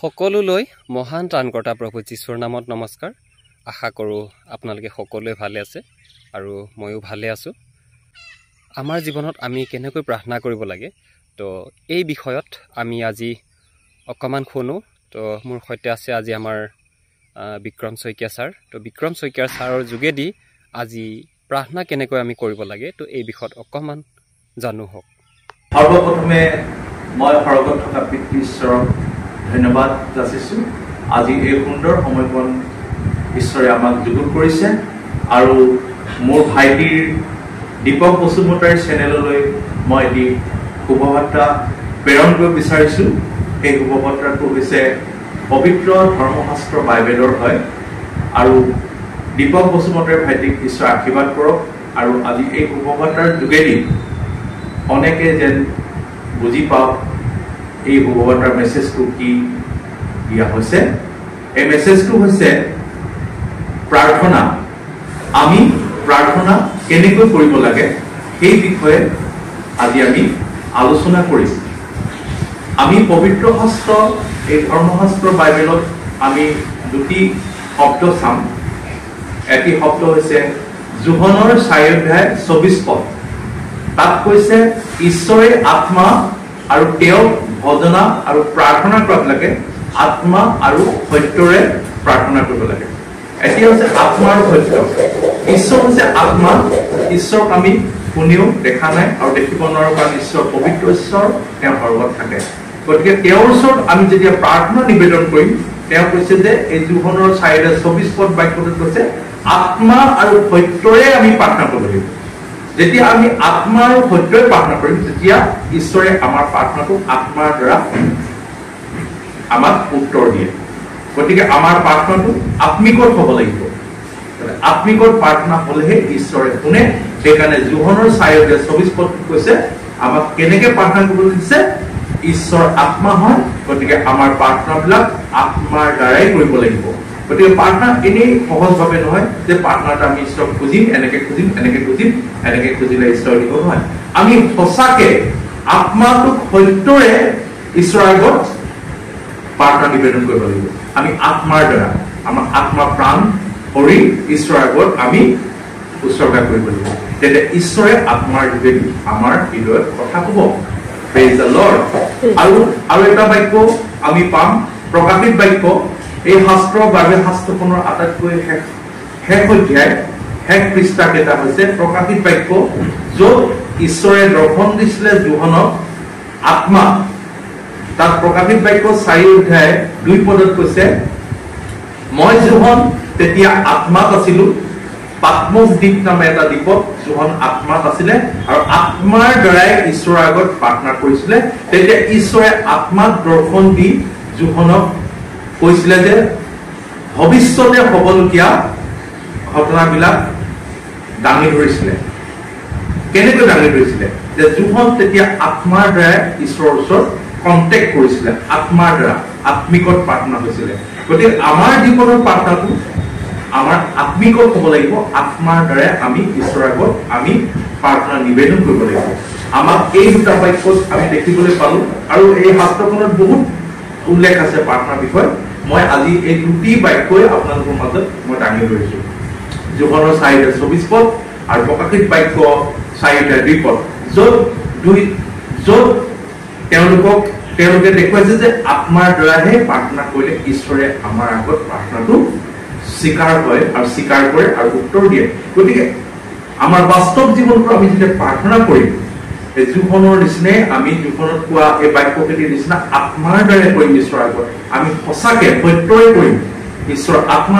সকলোলৈ মহান ত্ৰাণকৰ্তা প্ৰভু যীশুৰ নামত নমস্কাৰ। আশা কৰোঁ আপোনালোকে সকলোৱে ভালে আছে আৰু ময়ো ভালে আছোঁ। আমাৰ জীৱনত আমি কেনেকৈ প্ৰাৰ্থনা কৰিব লাগে তো এই বিষয়ত আমি আজি অকণমান শুনো। তো মোৰ সৈতে আছে আজি আমাৰ বিক্ৰম শইকীয়া ছাৰ। তো বিক্ৰম শইকীয়া ছাৰৰ যোগেদি আজি প্ৰাৰ্থনা কেনেকৈ আমি কৰিব লাগে তো এই বিষয়ত অকণমান জানো হওক। সৰ্বপ্ৰথমে মই সৰগত থকা পিতৃ ঈশ্বৰক ধন্যবাদ যাচিছোঁ। আজি এই সুন্দৰ সময়কণ ঈশ্বৰে আমাক যোগ কৰিছে আৰু মোৰ ভাইটিৰ দীপক বসুমতাৰীৰ চেনেললৈ মই এটি শুভবাৰ্তা প্ৰেৰণ কৰিব বিচাৰিছোঁ। এই শুভবাৰ্তাটো হৈছে পবিত্ৰ ধৰ্মশাস্ত্ৰ বাইবেলৰ হয় আৰু দীপক বসুমতাৰীৰ ভাইটিক ঈশ্বৰে আশীৰ্বাদ কৰক আৰু আজি এই শুভবাৰ্তাৰ যোগেদি অনেকে যেন বুজি পাওক এই শুভবাৰ্তাৰ মেছেজটো কি দিয়া হৈছে। এই মেছেজটো হৈছে প্ৰাৰ্থনা। আমি প্ৰাৰ্থনা কেনেকৈ কৰিব লাগে সেই বিষয়ে আজি আমি আলোচনা কৰিম। আমি পবিত্ৰ শাস্ত্ৰ এই ধৰ্মশাস্ত্ৰ বাইবেলত আমি দুটি শব্দ চাম। এটি শব্দ হৈছে যোহনৰ 4:24। তাত কৈছে ঈশ্বৰে আত্মা আৰু তেওঁ ভজনা আৰু প্ৰাৰ্থনা কৰিব লাগে, আত্মা আৰু সত্যৰে প্ৰাৰ্থনা কৰিব লাগে। এতিয়া হৈছে আত্মা আৰু সত্য। ঈশ্বৰ হৈছে আত্মা। ঈশ্বৰক আমি কোনেও দেখা নাই আৰু দেখিব নোৱাৰো, কাৰণ ঈশ্বৰ পবিত্ৰ ঈশ্বৰ, তেওঁ সৰ্বত থাকে। গতিকে তেওঁৰ ওচৰত আমি যেতিয়া প্ৰাৰ্থনা নিবেদন কৰিম, তেওঁ কৈছে যে এই যোহনৰ 4:24 বাক্যটোত কৈছে আত্মা আৰু সত্যৰে আমি প্ৰাৰ্থনা কৰিব লাগিব। যেতিয়া আমি আত্মা আৰু সত্যৰে প্ৰাৰ্থনা কৰিম তেতিয়া ঈশ্বৰে আমাৰ প্ৰাৰ্থনাটো আত্মাৰ দ্বাৰা আমাক উত্তৰ দিয়ে। গতিকে আমাৰ প্ৰাৰ্থনাটো আত্মিকত হ'ব লাগিব। আত্মিকত প্ৰাৰ্থনা হ'লেহে ঈশ্বৰে শুনে। সেইকাৰণে যোহনৰ 4:24 কৈছে আমাক কেনেকে প্ৰাৰ্থনা কৰিব দিছে। ঈশ্বৰ আত্মা হয়, গতিকে আমাৰ প্ৰাৰ্থনাবিলাক আত্মাৰ দ্বাৰাই কৰিব লাগিব। গতিকে প্ৰাৰ্থনা এনেই সহজভাৱে নহয় যে প্ৰাৰ্থনাটো আমি ঈশ্বৰক খুজিম, এনেকে খুজিম, এনেকে খুজিম, এনেকে খুজিলে ঈশ্বৰ দিব নহয়। আমি সঁচাকে আত্মাটোক সত্যৰে ঈশ্বৰৰ আগত প্ৰাৰ্থনা নিবেদন কৰিব লাগিব। আমি আত্মাৰ দ্বাৰা আমাৰ আত্মা প্ৰাণ শৰীৰ ঈশ্বৰৰ আগত আমি উৎসৰ্গা কৰিব লাগিব। তেতিয়া ঈশ্বৰে আত্মাৰ যোগেদি আমাৰ হৃদয়ত কথা ক'ব। Praise the lord. আৰু এটা বাক্য আমি পাম, প্ৰকাশিত বাক্য। এই শাস্ত্ৰ বাইবেল শাস্ত্ৰখনৰ আটাইতকৈ শেষ অধ্যায়, শেষ পৃষ্ঠা কেইটা হৈছে প্ৰকাশিত বাক্য, য'ত ঈশ্বৰে দৰ্শন দিছিলে যোহনক আত্মা। তাত প্ৰকাশিত বাক্য 4:2 কৈছে মই যোহন তেতিয়া আত্মাত আছিলো। পাটমোস দ্বীপ নামে এটা দ্বীপত যোহন আত্মাত আছিলে আৰু আত্মাৰ দ্বাৰাই ঈশ্বৰৰ আগত প্ৰাৰ্থনা কৰিছিলে। তেতিয়া ঈশ্বৰে আত্মাত দৰ্শন দি যোহনক কৈছিলে যে ভৱিষ্যতে হ'বলগীয়া ঘটনাবিলাক দাঙি ধৰিছিলে। কেনেকৈ দাঙি ধৰিছিলে? যে যোহন তেতিয়া আত্মাৰ দ্বাৰাই ঈশ্বৰৰ ওচৰত কণ্টেক্ট কৰিছিলে, আত্মাৰ দ্বাৰা আত্মিকত প্ৰাৰ্থনা হৈছিলে। গতিকে আমাৰ জীৱনৰ প্ৰাৰ্থনাটো আমাৰ আত্মিকত হ'ব লাগিব। আত্মাৰ দ্বাৰাই আমি ঈশ্বৰৰ আগত আমি প্ৰাৰ্থনা নিবেদন কৰিব লাগিব। আমাক এই দুটা বাক্যত আমি দেখিবলৈ পালো আৰু এই শাস্ত্ৰখনত বহুত উল্লেখ আছে প্ৰাৰ্থনাৰ বিষয়ে। মই আজি এই দুটি বাক্যই আপোনালোকৰ মাজত মই দাঙি ধৰিছো। যোহনৰ 4:24 আৰু প্ৰকাশিত বাক্য 4:2, য'ত তেওঁলোকে দেখুৱাইছে যে আত্মাৰ দ্বাৰাহে প্ৰাৰ্থনা কৰিলে ঈশ্বৰে আমাৰ আগত প্ৰাৰ্থনাটো স্বীকাৰ হয় আৰু স্বীকাৰ কৰে আৰু উত্তৰ দিয়ে। গতিকে আমাৰ বাস্তৱ জীৱনটো আমি যেতিয়া প্ৰাৰ্থনা কৰিম, এই যোহনৰ নিচিনাই আমি যোহনত কোৱা এই বাক্যকেইটিৰ নিচিনা আত্মাৰ দ্বাৰা কৰিম ঈশ্বৰৰ আগত। আমি সঁচাকে সত্যৰে কৰিম। ঈশ্বৰৰ আত্মা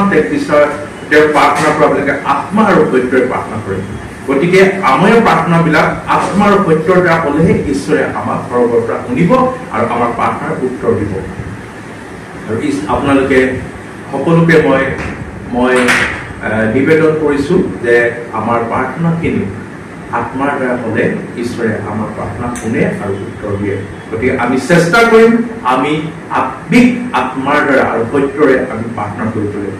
তেওঁৰ প্ৰাৰ্থনা কৰাবিলাকে আত্মা আৰু সত্যৰে প্ৰাৰ্থনা কৰিম। গতিকে আমাৰ প্ৰাৰ্থনাবিলাক আত্মা আৰু সত্যৰ দ্বাৰা হ'লেহে ঈশ্বৰে আমাক সৰ্বৰ পৰা শুনিব আৰু আমাৰ প্ৰাৰ্থনাৰ উত্তৰ দিব। আৰু আপোনালোকে সকলোকে মই নিবেদন কৰিছো যে আমাৰ প্ৰাৰ্থনাখিনি আত্মাৰ দ্বাৰা হ'লে ঈশ্বৰে আমাৰ প্ৰাৰ্থনা শুনে আৰু উত্তৰ দিয়ে। গতিকে আমি চেষ্টা কৰিম আমি আত্মিক আত্মাৰ দ্বাৰা আৰু সত্যৰে আমি প্ৰাৰ্থনা কৰিবলৈ।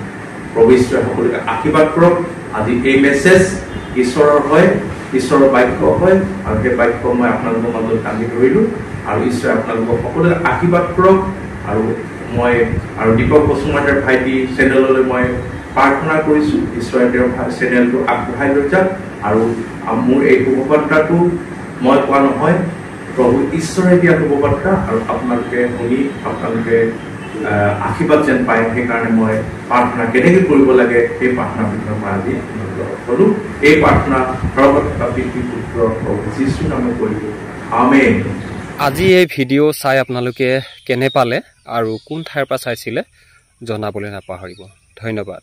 প্ৰভু ঈশ্বৰে সকলোকে আশীৰ্বাদ কৰক। আজি এই মেছেজ ঈশ্বৰৰ হয়, ঈশ্বৰৰ বাক্য হয় আৰু সেই বাক্য মই আপোনালোকৰ মাজত দাঙি ধৰিলো আৰু ঈশ্বৰে আপোনালোকক সকলোকে আশীৰ্বাদ কৰক আৰু মই আৰু দীপক বসুমতাৰ ভাইটি চেনেললৈ মই প্ৰাৰ্থনা কৰিছোঁ ঈশ্বৰে তেওঁৰ চেনেলটো আগবঢ়াই লৈ যাওক আৰু মোৰ এই শুভবাৰ্তাটো মই কোৱা নহয় প্ৰভু ঈশ্বৰে দিয়া শুভবাৰ্তা আৰু আপোনালোকে শুনি আপোনালোকে আশীৰ্বাদ যেন পায় সেইকাৰণে মই প্ৰাৰ্থনা কেনেকৈ কৰিব লাগে সেই প্ৰাৰ্থনা বিষয়ে মই আজি ক'লোঁ এই প্ৰাৰ্থনা সৰ্বত থকা পিতৃ পুত্ৰ প্ৰভু যীশুৰ নামে কৰিলোঁ আমেন। আজি এই ভিডিঅ' চাই আপোনালোকে কেনে পালে আৰু কোন ঠাইৰ পৰা চাইছিলে জনাবলৈ নাপাহৰিব। ধন্যবাদ।